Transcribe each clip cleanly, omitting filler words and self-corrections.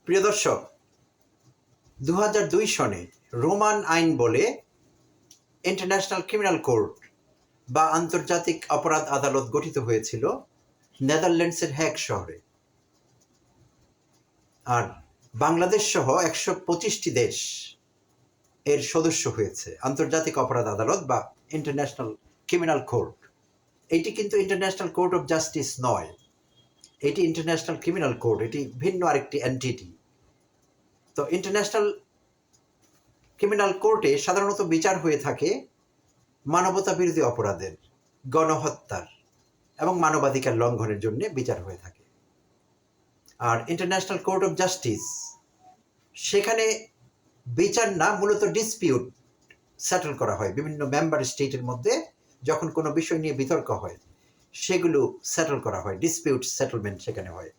প্রিয় দর্শক, 2002 সনে রোমান আইন বলে ইন্টারন্যাশনাল ক্রিমিনাল কোর্ট বা আন্তর্জাতিক অপরাধ আদালত গঠিত হয়েছিল নেদারল্যান্ডসের হ্যাগ শহরে। আর বাংলাদেশ সহ 125টি দেশ এর সদস্য হয়েছে আন্তর্জাতিক অপরাধ আদালত বা ইন্টারন্যাশনাল ক্রিমিনাল কোর্ট। এটি কিন্তু ইন্টারন্যাশনাল কোর্ট অফ জাস্টিস নয়, এটি ইন্টারন্যাশনাল ক্রিমিনাল কোর্ট, এটি ভিন্ন আরেকটি এন্টিটি। তো ইন্টারন্যাশনাল ক্রিমিনাল কোর্টে সাধারণত বিচার হয়ে থাকে মানবতা বিরোধী অপরাধের, গণহত্যার এবং মানবাধিকার লঙ্ঘনের জন্য বিচার হয়ে থাকে। আর ইন্টারন্যাশনাল কোর্ট অফ জাস্টিস, সেখানে বিচার না, মূলত ডিসপিউট সেটেল করা হয়। বিভিন্ন মেম্বার স্টেটের মধ্যে যখন কোনো বিষয় নিয়ে বিতর্ক হয় সেগুলো সেটেল করা হয়, ডিসপিউট সেটেলমেন্ট সেখানে হয়।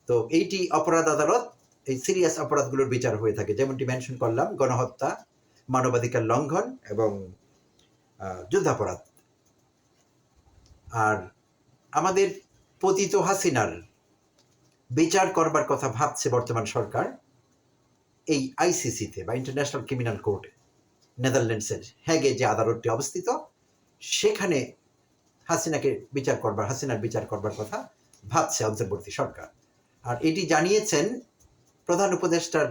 তো এইটি অপরাধ আদালত, এই সিরিয়াস অপরাধগুলোর বিচার হয়ে থাকে, যেমনটি মেনশন করলাম, গণহত্যা, মানবাধিকার লঙ্ঘন এবং যুদ্ধাপরাধ। আর আমাদের পতিত হাসিনার বিচার করবার কথা ভাবছে বর্তমান সরকার এই আইসিসিতে বা ইন্টারন্যাশনাল ক্রিমিনাল কোর্টে। নেদারল্যান্ডসের হ্যাগে যে আদালতটি অবস্থিত, সেখানে হাসিনার বিচার করবার কথা ভাবছে অন্তর্বর্তী সরকার। আর এটি জানিয়েছেন প্রধান উপদেষ্টার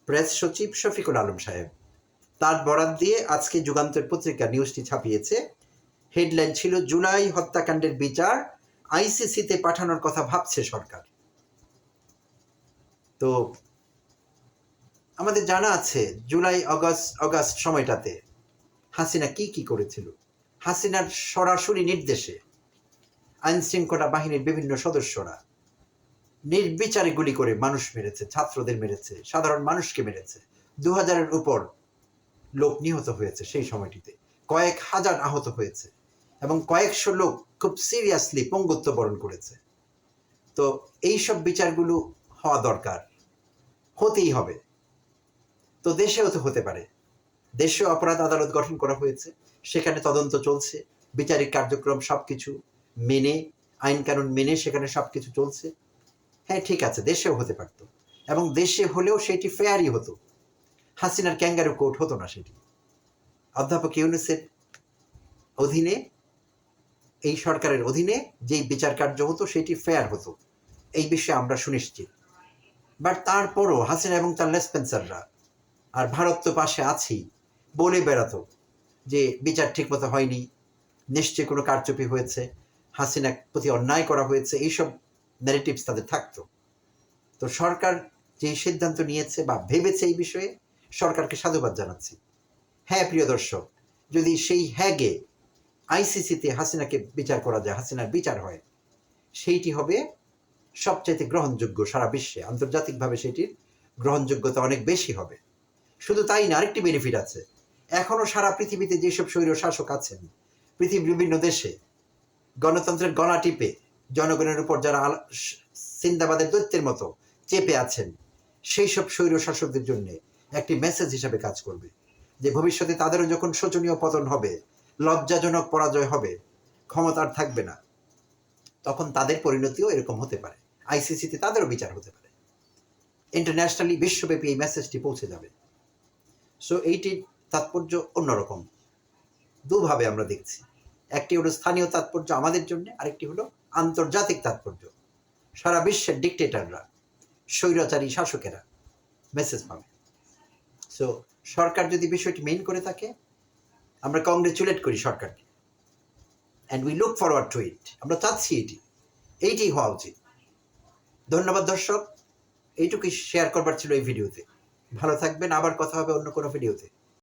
প্রেস সচিব শফিকুল আলম সাহেব। তার বরাত দিয়ে আজকে যুগান্তর পত্রিকা নিউজটি ছাপিয়েছে। হেডলাইন ছিল, জুলাই হত্যাকাণ্ডের বিচার আইসিসিতে পাঠানোর কথা ভাবছে সরকার। তো আমাদের জানা আছে জুলাই অগাস্ট সময়টাতে হাসিনা কি করেছিল। হাসিনার সরাসরি নির্দেশে আইন শৃঙ্খলা বাহিনীর বিভিন্ন সদস্যরা নির্বিচারে গুলি করে মানুষ মেরেছে, ছাত্রদের মেরেছে, সাধারণ মানুষকে মেরেছে। 2000-এর উপর লোক নিহত হয়েছে সেই সময়টিতে, কয়েক হাজার আহত হয়েছে এবং কয়েকশো লোক খুব সিরিয়াসলি পঙ্গুত্ব বরণ করেছে। তো এইসব বিচারগুলো হওয়া দরকার, হতেই হবে। তো দেশেও তো হতে পারে, দেশে অপরাধ আদালত গঠন করা হয়েছে, সেখানে তদন্ত চলছে, বিচারিক কার্যক্রম সবকিছু মেনে, আইন কানুন মেনে সেখানে সবকিছু চলছে। হ্যাঁ, ঠিক আছে, দেশেও হতে পারত, এবং দেশে হলেও সেটি ফেয়ারই হতো। হাসিনার ক্যাঙ্গারু কোর্ট হতো না সেটি। অধ্যাপক ইউনূসের অধীনে, এই সরকারের অধীনে যেই বিচার কার্য হতো সেটি ফেয়ার হতো, এই বিষয়ে আমরা সুনিশ্চিত। বাট তারপরও হাসিনা এবং তার লেসপেন্সাররা, আর ভারত তো পাশে আছেই, বলে বেড়াতো যে বিচার ঠিকমতো হয়নি, নিশ্চয়ই কোনো কারচুপি হয়েছে, হাসিনার প্রতি অন্যায় করা হয়েছে, এইসব ন্যারেটিভস তাদের থাকতো। তো সরকার যে সিদ্ধান্ত নিয়েছে বা ভেবেছে এই বিষয়ে, সরকারকে সাধুবাদ জানাচ্ছি। হ্যাঁ প্রিয় দর্শক, যদি সেই হ্যাগে আইসিসিতে হাসিনাকে বিচার করা যায়, হাসিনার বিচার হয়, সেইটি হবে সবচাইতে গ্রহণযোগ্য সারা বিশ্বে। আন্তর্জাতিকভাবে সেটির গ্রহণযোগ্যতা অনেক বেশি হবে। শুধু তাই না, আরেকটি বেনিফিট আছে। এখনো সারা পৃথিবীতে যেসব স্বৈর শাসক আছেন, পৃথিবীর বিভিন্ন দেশে গণতন্ত্রের গলা টিপে জনগণের উপর যারা সিন্দাবাদের দৈত্যের মতো চেপে আছেন, সেই সব স্বৈর শাসকদের জন্য একটি মেসেজ হিসাবে কাজ করবে যে ভবিষ্যতে তাদেরও যখন শোচনীয় পতন হবে, লজ্জাজনক পরাজয় হবে, ক্ষমতার থাকবে না, তখন তাদের পরিণতিও এরকম হতে পারে। আইসিসিতে তাদেরও বিচার হতে পারে। ইন্টারন্যাশনালি, বিশ্বব্যাপী এই মেসেজটি পৌঁছে যাবে। সো এইটির তাৎপর্য অন্যরকম, দুভাবে আমরা দেখছি। একটি হলো স্থানীয় তাৎপর্য আমাদের জন্য, আরেকটি হলো আন্তর্জাতিক তাৎপর্য। সারা বিশ্বের ডিকটেটররা, স্বৈরাচারী শাসকেরা মেসেজ পাবে। সো সরকার যদি বিষয়টি মেইন করে থাকে, আমরা কংগ্রেচুলেট করি সরকারকে, and we look forward to it. আমরা চাচ্ছি এইটি হওয়া উচিত। ধন্যবাদ দর্শক, এইটুকুই শেয়ার করবার ছিল এই ভিডিওতে। ভালো থাকবেন, আবার কথা হবে অন্য কোনো ভিডিওতে।